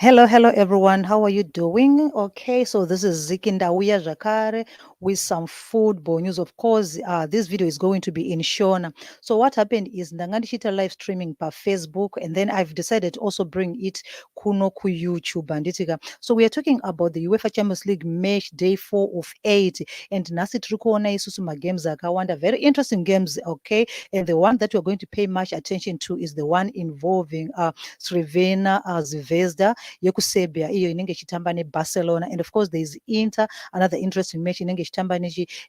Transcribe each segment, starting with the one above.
Hello everyone. How are you doing? Okay, so this is Zikindawia Jakare with some football news. Of course, this video is going to be in Shona. So what happened is Ndangandishita live streaming per Facebook, and then I've decided to also bring it kuno ku YouTube. Anditika. So we are talking about the UEFA Champions League match day 4 of 8, and nasi tiri kuona isusu magames akawanda, very interesting games. Okay, and the one that we're going to pay much attention to is the one involving Crvena Zvezda yekusebia iyo inenge chitamba Barcelona, and of course there is Inter, another interesting match inenge chitamba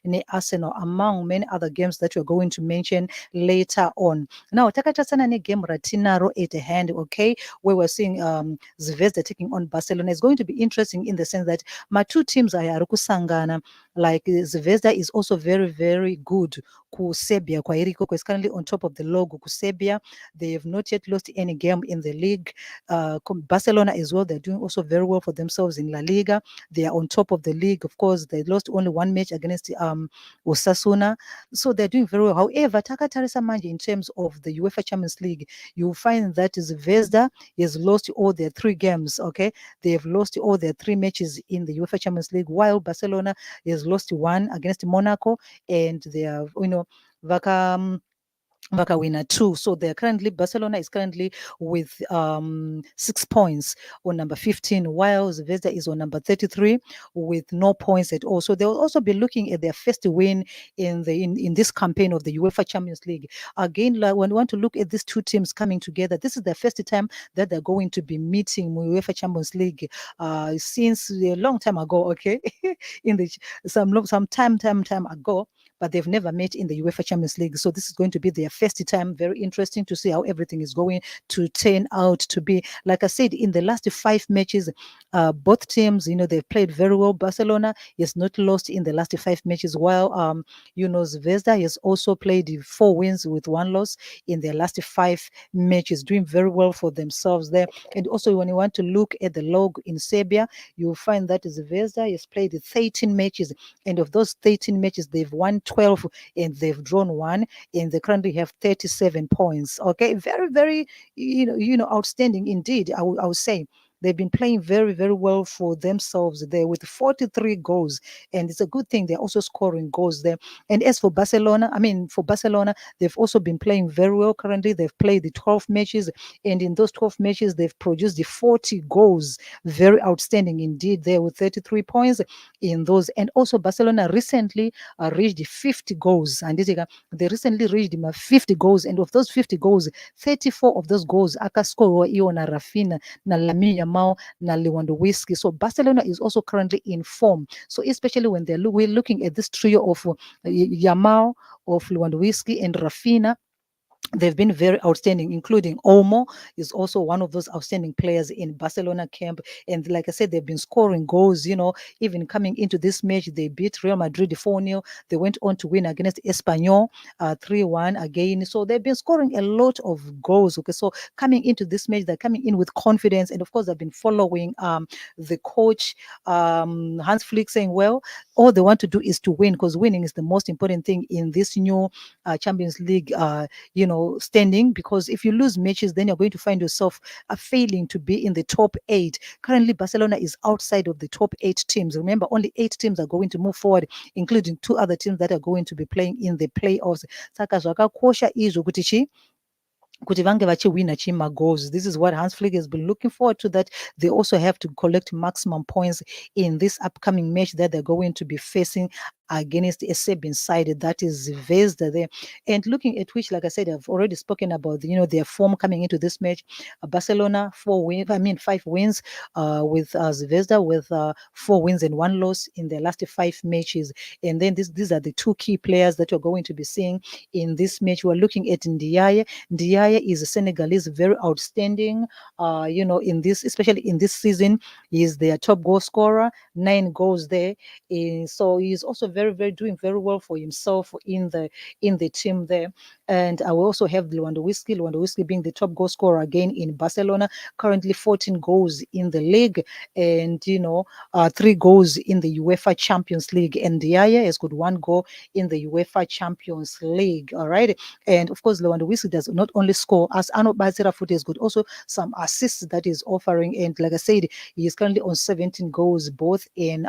ne Arsenal, among many other games that we're going to mention later on. Now takachasana ne game ratinaro at hand, okay, where we're seeing Zvezda taking on Barcelona. Is going to be interesting in the sense that my two teams are kusangana. Like Zvezda is also very good ku Serbia kwa Iriko is currently on top of the log ku Serbia. They have not yet lost any game in the league. Barcelona as well, they're doing also very well for themselves in La Liga. They are on top of the league. Of course, they lost only one match against Osasuna, so they're doing very well. However, Takatarisa Manje, in terms of the UEFA Champions League, you find that Zvezda has lost all their 3 games. Okay, they have lost all their 3 matches in the UEFA Champions League, while Barcelona has lost one against Monaco, and they are, Vaka. Vaka winner 2. So they're currently, Barcelona is currently with 6 points on number 15, while Zvezda is on number 33 with no points at all. So they'll also be looking at their first win in this campaign of the UEFA Champions League. Again, like, when we want to look at these two teams coming together, this is the first time that they're going to be meeting UEFA Champions League since a long time ago. Okay, in the some time ago, but they've never met in the UEFA Champions League. So this is going to be their first time. Very interesting to see how everything is going to turn out to be. Like I said, in the last 5 matches, both teams, they've played very well. Barcelona has not lost in the last 5 matches, while Zvezda has also played 4 wins with 1 loss in their last 5 matches, doing very well for themselves there. And also, when you want to look at the log in Serbia, you'll find that Zvezda has played 13 matches, and of those 13 matches, they've won 12 and they've drawn 1, and they currently have 37 points. Okay, very, outstanding indeed. I would say they've been playing very well for themselves there with 43 goals, and it's a good thing they're also scoring goals there. And as for Barcelona, they've also been playing very well. Currently, they've played the 12 matches, and in those 12 matches, they've produced the 40 goals. Very outstanding indeed there with 33 points in those. And also Barcelona recently reached 50 goals, and they recently reached 50 goals, and of those 50 goals, 34 of those goals akascorewa iwo na Rafinha na Lamine Yamal na Lewandowski. So Barcelona is also currently in form. So especially when we're looking at this trio of Yamal, of Lewandowski and Rafinha, they've been very outstanding, including Olmo is also one of those outstanding players in Barcelona camp. And like I said, they've been scoring goals, even coming into this match, they beat Real Madrid 4-0. They went on to win against Espanyol 3-1 again. So they've been scoring a lot of goals. Okay, so coming into this match, they're coming in with confidence. And of course, they've been following the coach, Hans Flick, saying, well, all they want to do is to win, because winning is the most important thing in this new Champions League standing, because if you lose matches, then you're going to find yourself failing to be in the top 8. Currently, Barcelona is outside of the top 8 teams. Remember, only 8 teams are going to move forward, including 2 other teams that are going to be playing in the playoffs. Saka zvakakosha izvo kuti vange vachiwina goals. This is what Hans Flick has been looking forward to, that they also have to collect maximum points in this upcoming match that they're going to be facing against a Serbian side, that is Zvezda there. And looking at which, like I said, I've already spoken about their form coming into this match. Barcelona 5 wins, with Zvezda with 4 wins and 1 loss in their last 5 matches. And then these are the 2 key players that you're going to be seeing in this match. We're looking at Ndiaye. Ndiaye is a Senegalese, very outstanding, in this, especially in this season. He is their top goal scorer, 9 goals there. So he's also very very doing very well for himself in the team there. And I will also have Lewandowski being the top goal scorer again in Barcelona, currently 14 goals in the league, and 3 goals in the UEFA Champions League. And Ndeipi has got 1 goal in the UEFA Champions League. All right. And of course, Lewandowski does not only score, as Arno Basirafoot has got also some assists that he's offering. And like I said, he is currently on 17 goals, both in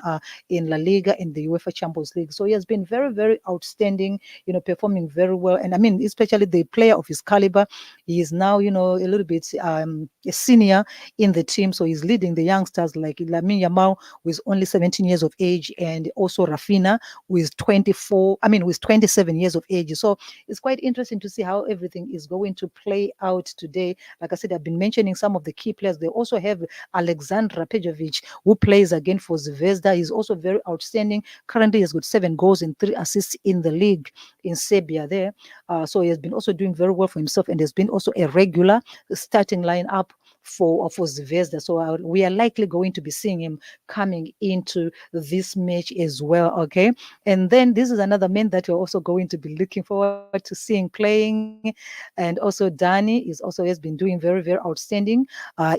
La Liga and the UEFA Champions League. So he has been very outstanding, performing very well. And I mean, especially the player of his caliber, he is now, a little bit a senior in the team. So he's leading the youngsters like Lamine Yamal, who is only 17 years of age, and also Rafinha, who is 27 years of age. So it's quite interesting to see how everything is going to play out today. Like I said, I've been mentioning some of the key players. They also have Alexandra Pejovic, who plays again for Zvezda. He's also very outstanding. Currently, he's got 7 goals and 3 assists in the league in Serbia there. So he has been also doing very well for himself, and has been also a regular starting lineup for Zvezda. So we are likely going to be seeing him coming into this match as well. Okay. And then this is another man that we're also going to be looking forward to seeing playing. And also Dani has been doing very outstanding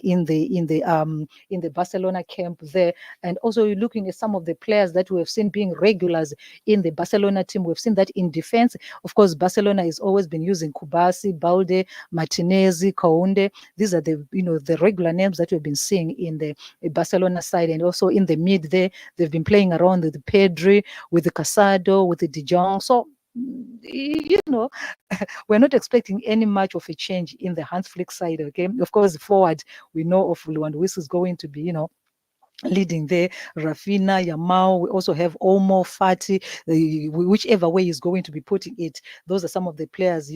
in the Barcelona camp there. And also you're looking at some of the players that we have seen being regulars in the Barcelona team. We've seen that in defense. Of course, Barcelona has always been using Kubasi, Balde, Martinez, Kounde. These are the regular names that we've been seeing in the Barcelona side. And also in the mid there, they've been playing around with the Pedri, with the Casado, with the De Jong. So we're not expecting any much of a change in the Hans Flick side. Okay, of course, forward we know of Lewandowski is going to be leading there, Rafinha, Yamal. We also have Olmo, Fati, whichever way he's going to be putting it. Those are some of the players,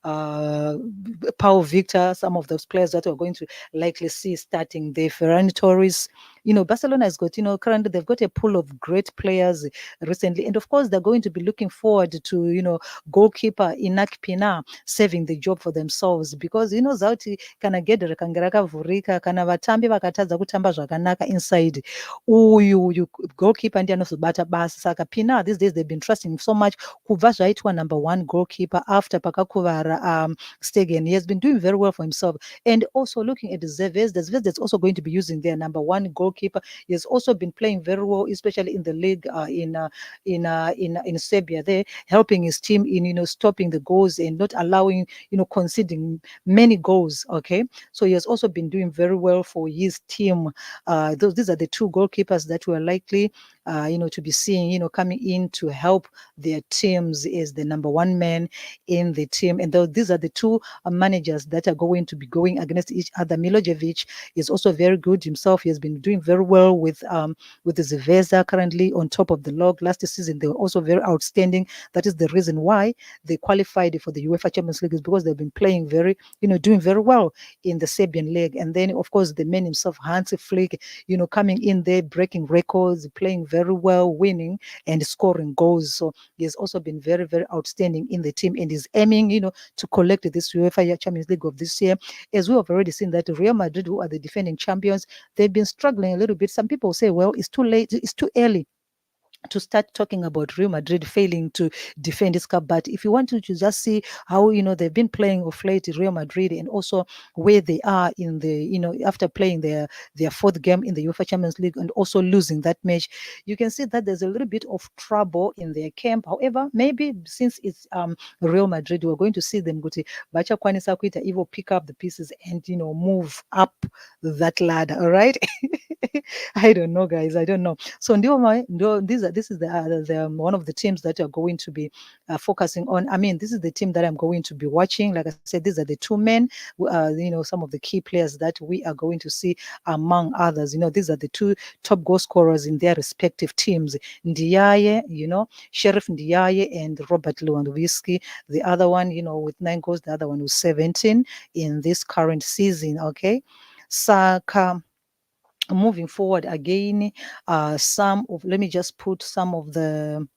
Paul Victor, some of those players that we're going to likely see starting there. Ferran Torres. Barcelona has got, currently they've got a pool of great players recently. And of course, they're going to be looking forward to, goalkeeper Inak Pina saving the job for themselves, because, Zauti kana gedere kangera kavhurika kana vatambi vakatadza kutamba zvakanaka inside uyu goalkeeper ndiye anozobata basa. Saka Pina these days they've been trusting him so much, kubva zvaitwa #1 goalkeeper after pakakuvara Stegen. He has been doing very well for himself. And also looking at Zvezda is also going to be using their #1 goalkeeper. He has also been playing very well, especially in the league in Serbia there, helping his team in stopping the goals and not allowing conceding many goals. Okay, so he has also been doing very well for his team. These are the 2 goalkeepers that we are likely to be seeing coming in to help their teams as the #1 man in the team. And these are the 2 managers that are going to be going against each other. Milojevic is also very good himself. He has been doing very well with the Zvezda, currently on top of the log. Last season they were also very outstanding. That is the reason why they qualified for the UEFA Champions League, is because they've been playing doing very well in the Serbian league. And then of course the man himself, Hansi Flick, coming in there, breaking records, playing very well, winning and scoring goals. So he has also been very outstanding in the team, and is aiming to collect this UEFA Champions League of this year. As we have already seen that Real Madrid, who are the defending champions, they've been struggling a little bit. Some people say, well, it's too late, it's too early to start talking about Real Madrid failing to defend this cup. But if you want to just see how they've been playing of late, Real Madrid, and also where they are in the after playing their 4th game in the UEFA Champions League and also losing that match, you can see that there's a little bit of trouble in their camp. However, maybe since it's Real Madrid, we're going to see them go to vachakwanisa kuita even pick up the pieces and move up that ladder. All right. I don't know, guys. I don't know. So this is the one of the teams that are going to be focusing on. I mean, this is the team that I'm going to be watching. Like I said, these are the 2 men, some of the key players that we are going to see among others. These are the 2 top goal scorers in their respective teams. Ndeipi, Sheriff Ndeipi and Robert Lewandowski. The other one, with 9 goals, the other one was 17 in this current season. Okay. Saka. Moving forward again, let me just put some of the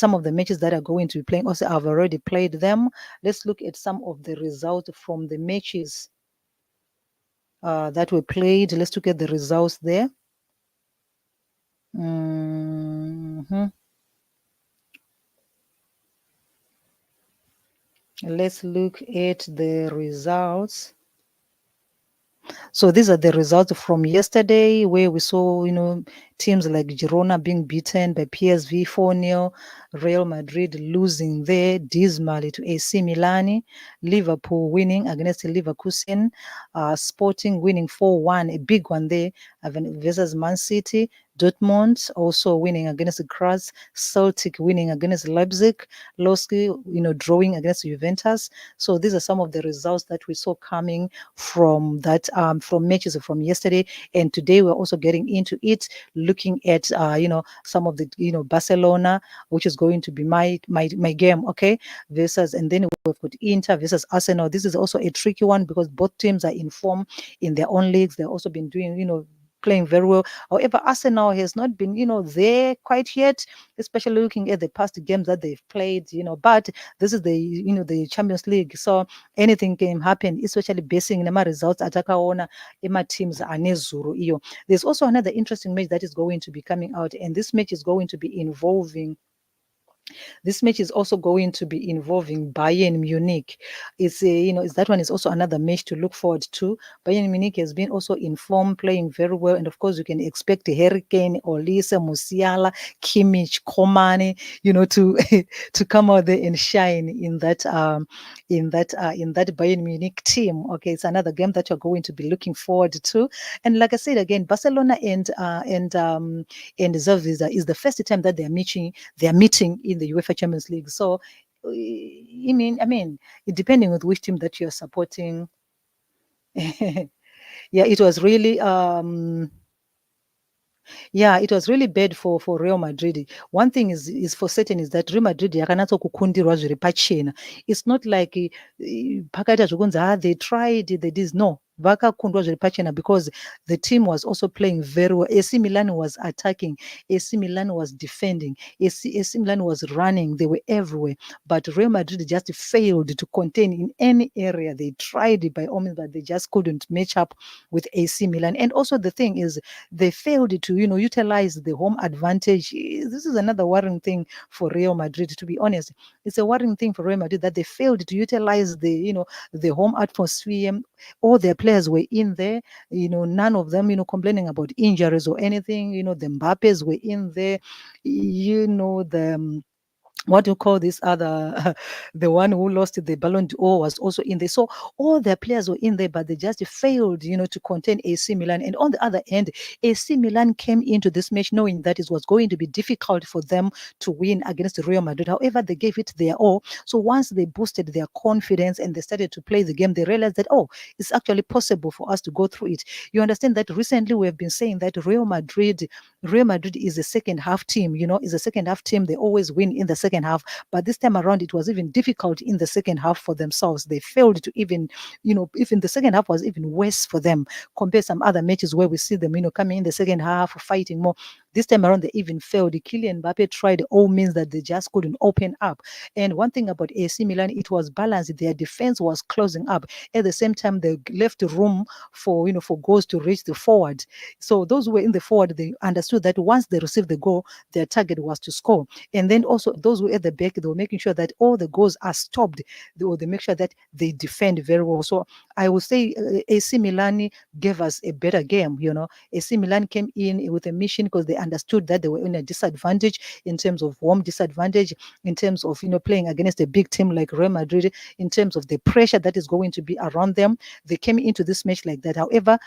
matches that are going to be playing. Also, I've already played them. Let's look at some of the results from the matches that were played. Let's look at the results there. Let's look at the results. So these are the results from yesterday, where we saw, teams like Girona being beaten by PSV 4-0, Real Madrid losing there dismally to AC Milan, Liverpool winning against Leverkusen, Sporting winning 4-1, a big one there, versus Man City, Dortmund also winning against Graz, Celtic winning against Leipzig, Losky, drawing against Juventus. So these are some of the results that we saw coming from that from matches from yesterday. And today we're also getting into it, looking at some of the Barcelona, which is going to be my game, okay, versus, and then we've got Inter versus Arsenal. This is also a tricky one because both teams are in form in their own leagues. They've also been doing playing very well. However, Arsenal has not been, there quite yet, especially looking at the past games that they've played, but this is the Champions League. So anything can happen, especially basing on results atakaona ema teams anezuru iyo. There's also another interesting match that is going to be coming out, and this match is going to be involving Bayern Munich. It's that one is also another match to look forward to. Bayern Munich has been also in form, playing very well, and of course you can expect Harry Kane, Olise, Musiala, Kimmich, Komane, to to come out there and shine in that Bayern Munich team. Okay, it's another game that you're going to be looking forward to. And like I said again, Barcelona and Zaviza is the first time that they're meeting in the UEFA Champions League. So, I mean, depending on which team that you're supporting, yeah, it was really it was really bad for Real Madrid. One thing is for certain is that Real Madrid yakanatso kukundirwa zviri pachena. It's not like pakaita zvokunzi they tried, they did. No, vakakundwa zviri pachena because the team was also playing very well. AC Milan was attacking, AC Milan was defending, AC Milan was running. They were everywhere, but Real Madrid just failed to contain in any area. They tried by all means, but they just couldn't match up with AC Milan. And also the thing is, they failed to utilize the home advantage. This is another worrying thing for Real Madrid, to be honest. It's a worrying thing for Real Madrid that they failed to utilize the home atmosphere. All their players were in there, none of them complaining about injuries or anything. The Mbappes were in there, the what do you call this other the one who lost the Ballon d'Or was also in there. So all their players were in there, but they just failed to contain AC Milan. And on the other end, AC Milan came into this match knowing that it was going to be difficult for them to win against Real Madrid. However, they gave it their all. So once they boosted their confidence and they started to play the game, they realized that it's actually possible for us to go through it. You understand that recently we have been saying that Real Madrid is a second half team, is a second half team. They always win in the second half. But this time around, it was even difficult in the second half for themselves. They failed to even the second half was even worse for them compared to some other matches where we see them, coming in the second half, fighting more. This time around, they even failed. Kylian Mbappe tried all means that they just couldn't open up. And one thing about AC Milan, it was balanced. Their defense was closing up. At the same time, they left room for goals to reach the forward. So those who were in the forward, they understood that once they received the goal, their target was to score. And then also those who were at the back, they were making sure that all the goals are stopped. They make sure that they defend very well. So I would say AC Milan gave us a better game. AC Milan came in with a mission because they understood that they were in a disadvantage in terms of home disadvantage, in terms of playing against a big team like Real Madrid, in terms of the pressure that is going to be around them. They came into this match like that. However,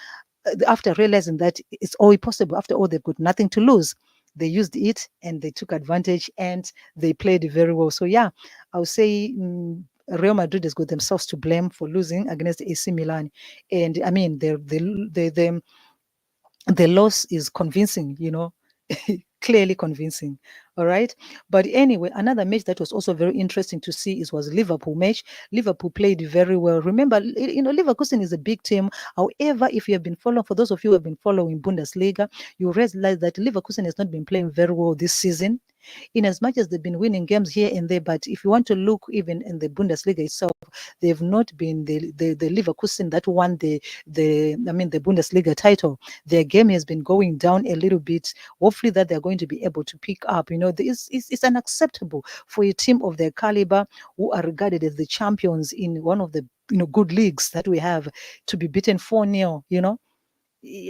after realizing that it's all possible, after all, they've got nothing to lose. They used it and they took advantage and they played very well. So yeah, I would say Real Madrid has got themselves to blame for losing against AC Milan. And I mean, the loss is convincing, clearly convincing. All right. But anyway, another match that was also very interesting to see was Liverpool match. Liverpool played very well. Remember, Leverkusen is a big team. However, if you have been following, for those of you who have been following Bundesliga, you realize that Leverkusen has not been playing very well this season, in as much as they've been winning games here and there. But if you want to look even in the Bundesliga itself, they've not been the Leverkusen that won the Bundesliga title. Their game has been going down a little bit. Hopefully that they're going to be able to pick up, It's unacceptable for a team of their caliber, who are regarded as the champions in one of the good leagues that we have, to be beaten 4-0.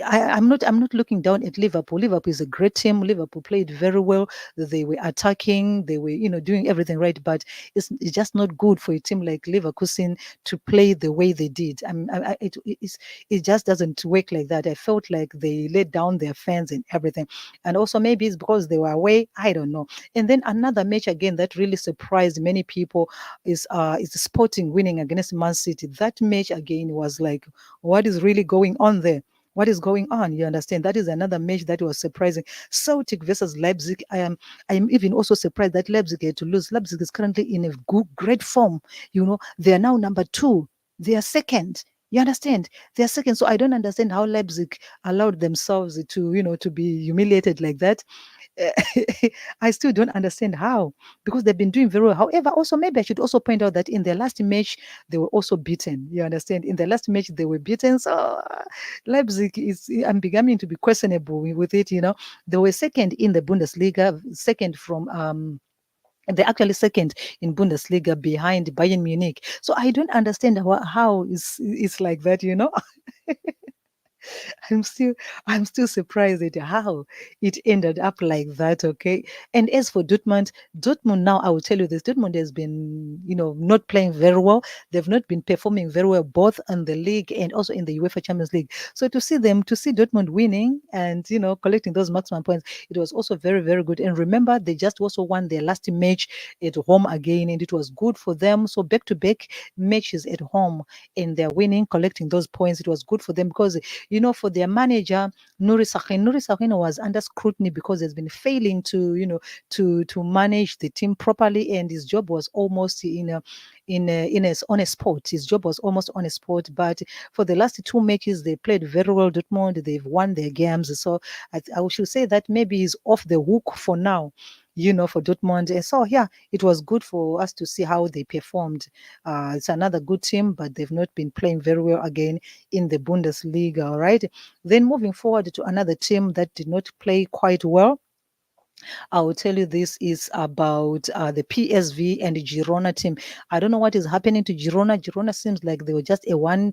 I'm not looking down at Liverpool. Liverpool is a great team. Liverpool played very well. They were attacking. They were doing everything right. But it's just not good for a team like Leverkusen to play the way they did. It just doesn't work like that. I felt like they let down their fans and everything. And also maybe it's because they were away. I don't know. And then another match again that really surprised many people is Sporting winning against Man City. That match again was like, what is really going on there? What is going on? You understand? That is another match that was surprising. Celtic versus Leipzig. I am even also surprised that Leipzig had to lose. Leipzig is currently in a great form. They are now number two. They are second. You understand? They are second. So I don't understand how Leipzig allowed themselves to be humiliated like that. I still don't understand how, because they've been doing very well. However, also maybe I should also point out that in their last match they were also beaten. You understand? In the last match they were beaten. So Leipzig is, I'm beginning to be questionable with it. They were second in the Bundesliga, second from they're actually second in Bundesliga behind Bayern Munich. So I don't understand how it's like that. I'm still I'm still surprised at how it ended up like that. Okay. And as for Dortmund now, I will tell you this: Dortmund has been, not playing very well. They've not been performing very well, both in the league and also in the UEFA Champions League. So to see Dortmund winning and collecting those maximum points, it was also very, very good. And remember, they just also won their last match at home again, and it was good for them. So back to back matches at home, and they're winning, collecting those points. It was good for them because for their manager, Nuri Sahin was under scrutiny because he's been failing to manage the team properly, and his job was almost on a spot. His job was almost on a spot. But for the last two matches, they played very well. Dortmund, they've won their games. So I should say that maybe he's off the hook for now. For Dortmund. And so, yeah, it was good for us to see how they performed. It's another good team, but they've not been playing very well again in the Bundesliga. All right. Then moving forward to another team that did not play quite well, I will tell you this is about the PSV and the Girona team. I don't know what is happening to Girona. Girona seems like they were just a one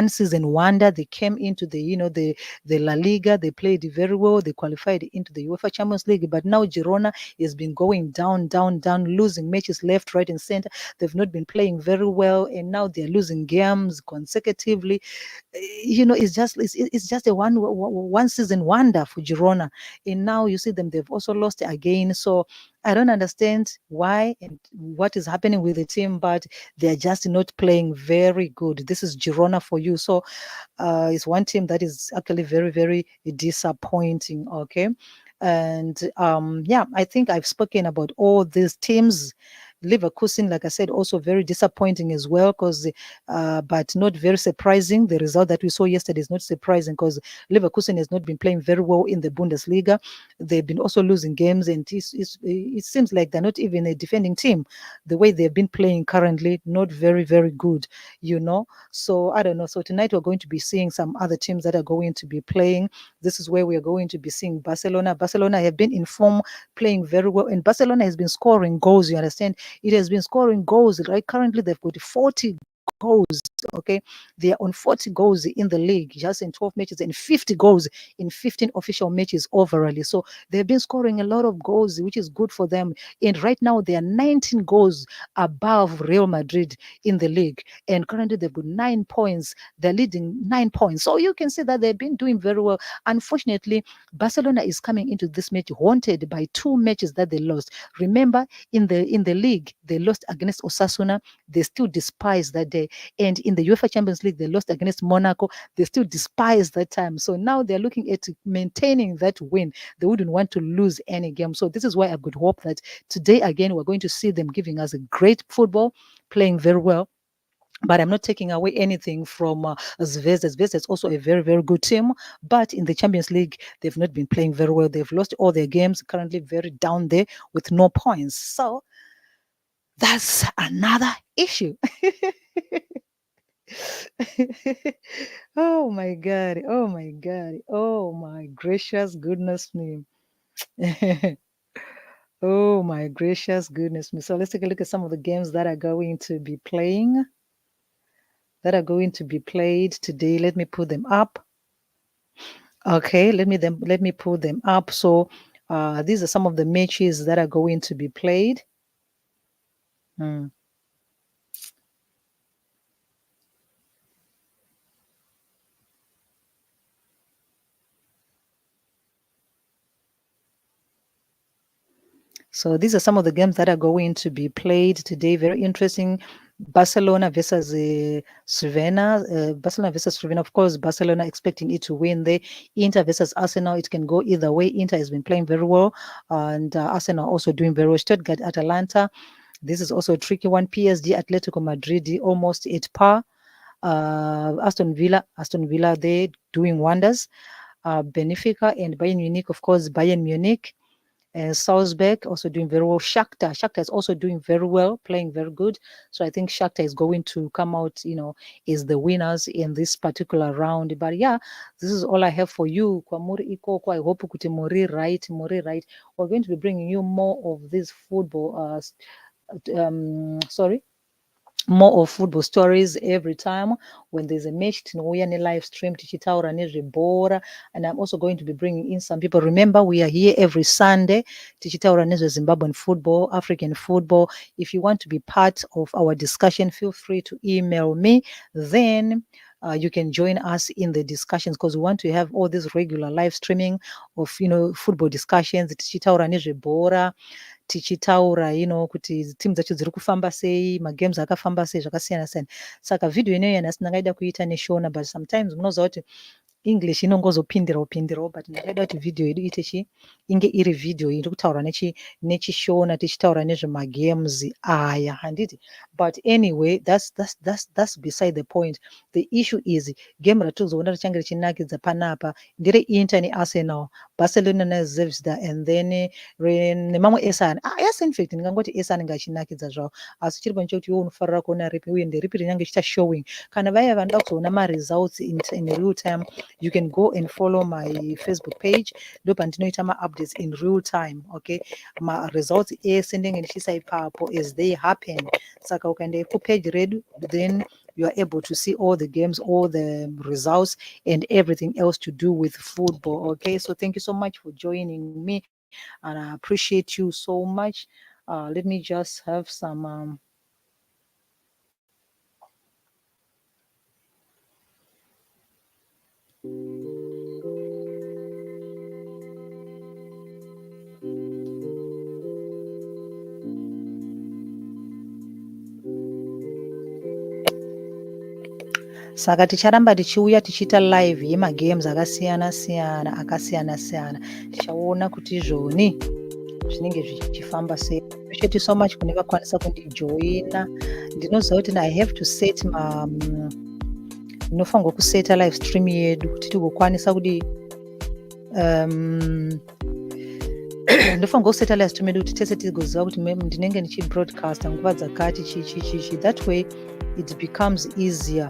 season wonder. They came into the La Liga. They played very well. They qualified into the UEFA Champions League. But now Girona has been going down, down, down, losing matches left, right, and center. They've not been playing very well, and now they're losing games consecutively. It's just a one season wonder for Girona, and now you see them, they've also lost again. So I don't understand why and what is happening with the team, but they're just not playing very good. This is Girona for you. So it's one team that is actually very, very disappointing. Okay. And yeah, I think I've spoken about all these teams. Leverkusen, like I said, also very disappointing as well, because but not very surprising. The result that we saw yesterday is not surprising because Leverkusen has not been playing very well in the Bundesliga. They've been also losing games, and it seems like they're not even a defending team. The way they've been playing currently, not very, very good. So I don't know. So tonight we're going to be seeing some other teams that are going to be playing. This is where we are going to be seeing Barcelona. Barcelona have been in form, playing very well, and Barcelona has been scoring goals. You understand? It has been scoring goals. Right? Currently, they've got 40 goals. Okay, they are on 40 goals in the league, just in 12 matches, and 50 goals in 15 official matches overall. So they've been scoring a lot of goals, which is good for them. And right now, they are 19 goals above Real Madrid in the league, and currently they've got 9 points. They're leading 9 points. So you can see that they've been doing very well. Unfortunately, Barcelona is coming into this match haunted by two matches that they lost. Remember, in the league, they lost against Osasuna. They still despise that day. And in the UEFA Champions League, they lost against Monaco. They still despise that time. So now they're looking at maintaining that win. They wouldn't want to lose any game. So this is why I could hope that today again we're going to see them giving us a great football, playing very well. But I'm not taking away anything from Zvezda. Zvezda is also a very, very good team. But in the Champions League, they've not been playing very well. They've lost all their games, currently very down there with no points. So that's another issue. Oh my God. Oh my God. Oh my gracious goodness me. Oh my gracious goodness me. So let's take a look at some of the games that are going to be playing, that are going to be played today. Let me put them up. Okay, let me pull them up. So these are some of the matches that are going to be played. Mm. So these are some of the games that are going to be played today. Very interesting. Barcelona versus Crvena. Barcelona versus Crvena. Of course, Barcelona expecting it to win there. Inter versus Arsenal. It can go either way. Inter has been playing very well, and Arsenal also doing very well. Stuttgart, Atalanta. This is also a tricky one. PSG, Atletico Madrid, almost at par. Aston Villa, they doing wonders. Benfica and Bayern Munich, of course, Bayern Munich. Salzburg also doing very well. Shakhtar is also doing very well, playing very good. So I think Shakhtar is going to come out, is the winners in this particular round. But yeah, this is all I have for you. Kwamuri Ikoko, I hope kuti muri right. We're going to be bringing you more of this football. Sorry, more of football stories every time when there's a match tinouya live stream tichitaura nezvebhora, and I'm also going to be bringing in some people. Remember, we are here every Sunday tichitaura nezvezimbabwean football, African football. If you want to be part of our discussion, feel free to email me. Then you can join us in the discussions, because we want to have all this regular live streaming of football discussions tichitaura nezvebhora, tichitaura kuti timu dzacho dziri kufamba sei, magames akafamba sei, zvakasiyana siyana. Saka vhidhiyo ineyo nhasi ndakaida kuita neshona, but sometimes munoziva kuti English inongozopindirawo, but ndakaida kuti vhidhiyo yedu inge iri vhidhiyo iri kutaura nechishona tichitaura nezvemagames aya, handiti. But anyway, that's beside the point. The issue is game ratozoona richange richinakidza panapa ndere Inter neArsenal, Barcelona neZvezda, and then nemamwe ese ese infact ndingangoti ese anenge achinakidza zvawo, asi chiri pancho kuti iwe unofarira kuona ripi uye nderipi rinenge chiita showing. Kana vaya vanoda kuzoona maresults in real time, you can go and follow my Facebook page. Ndo pandinoita ma-updates in real time. Okay, ma-results ese ndenge ndichiisa ipapo as they happen. Saka ukaenda kupage redu, then you are able to see all the games, all the results, and everything else to do with football. Okay, so thank you so much for joining me, and I appreciate you so much. Let me just have some saka ticharamba tichiuya tichiita live yemagames akasiyana siyana. Tichaona kuti izvoni zvinenge zvichifamba sei. Appreciate you so much kune vakwanisa kundijoina. Ndinoziva kuti I have to set ndinofanirwa kuseta live stream yedu kuti tigokwanisa kuti ndofanirwa kuseta live stream yedu kuti tese tigoziva kuti ndinenge ndichibroadcasta nguva dzakati chichi. That way it becomes easier.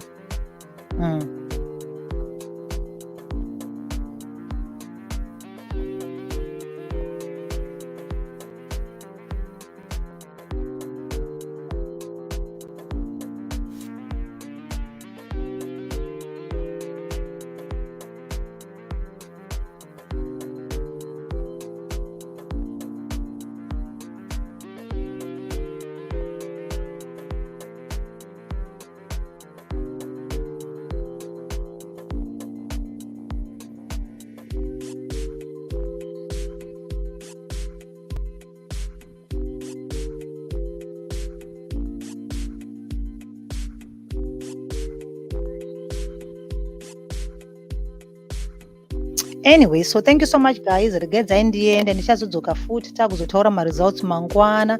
Anyway, so thank you so much guys. Regedza in the end, and ndichazodzoka futi takuzotaura results mangwana.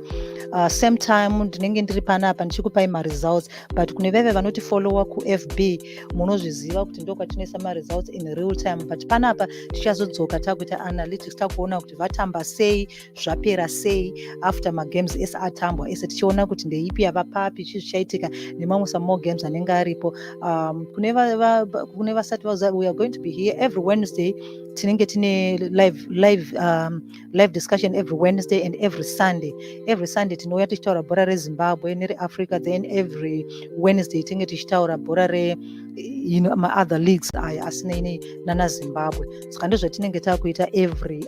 same time ndinenge ndiri panapa ndichikupai results, but kune veve vanotifollowa kuFB munozviziva kuti ndokwatinoisa results in real time, but panapa tichazodzoka takuita analytics takuona kuti vatamba sei, zvapera sei after magames ese atambwa ese, tichiona kuti ndeipi yava papi, chii zvichaitika nemamwe some more games anenge aripo. Kune vasati vaziva, we are going to be here every Wednesday. Tinenge tine live discussion every Wednesday and every Sunday. Every Sunday tinouya tichitaura bhora reZimbabwe nereAfrica, then every Wednesday tinenge tichitaura bhora ma-other leagues aya asinaine nanaZimbabwe. Saka ndozvatinenge takuita every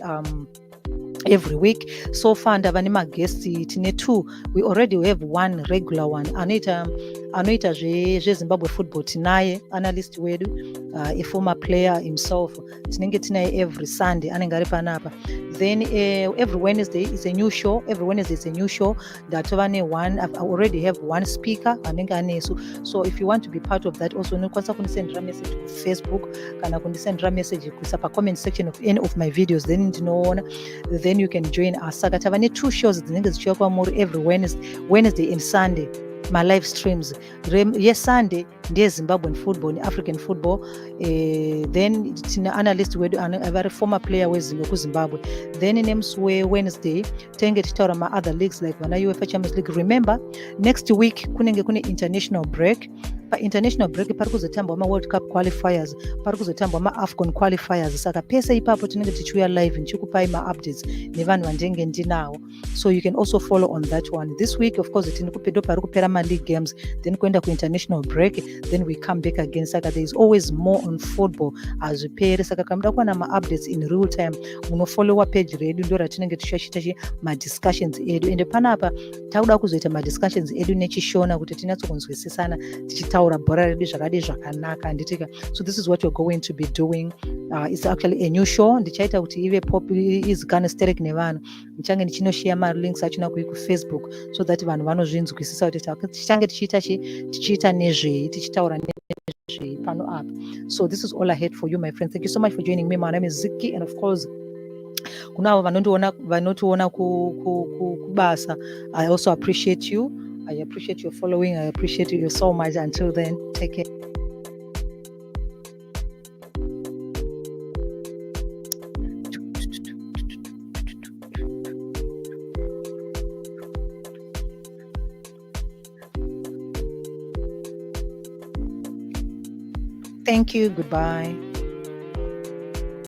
week. So far ndava nemaguests tine 2. We already have one regular one anoita zveZimbabwe football. Tinaye analyst wedu, a former player himself, tinenge tinaye every Sunday anenge ari panapa. Then every Wednesday is a new show. Ndatova ne-one. I already have one speaker anenge anesu. So if you want to be part of that also, unokwanisa kundisendera message ku Facebook kana kundisendera message kuisa pa comment section of any of my videos, then ndinoona, then you can join us. Saka tava ne-2 shows dzinenge zichiuya kwamuri every Wednesday and Sunday, my live streams. Yes, Sunday ndiye Zimbabwean football ne-African football. Then tina analyst wedu a very former player kuZimbabwe. Then nemusi weWednesday tenge tichitaura ma-other leagues like vana UEFA Champions League. Remember, next week kunenge kune international break. Pa-international break pari kuzotambwa ma-World Cup qualifiers, pari kuzotambwa ma-AFCON qualifiers. Saka pese ipapo tinenge tichiuya live ndichikupai ma-updates nevanhu vandenge ndinawo. So you can also follow on that one. This week, of course, ndo pari kupera ma-league games, then kuenda ku-international break, then we come back again. Saka there is always more on football azviperi. Saka kamuda kuwana ma-updates in real time, munofollowa page redu, ndo ratinenge tichachita ma-discussions edu. Ende panapa takuda kuzoita ma-discussions edu nechishona kuti tinatsokunzwisisana tichitaura bhora redu zvakadi zvakanaka, handitika. So this is what we're going to be doing. It's actually a new show. Ndichaita kuti ive izikane sterek nevanhu. Ndichange ndichinoshare ma-links achona kuFacebook so that vanhu vanozvinzwisisa kuti tichange tichiita nezvei, tichitaura nezvei pano apa. So this is all I had for you, my friends. Thank you so much for joining me. My name is Ziki, and of course kunavo vanotiona kubasa. I also appreciate you. I appreciate your following. I appreciate you so much. Until then, take care. Thank you. Goodbye.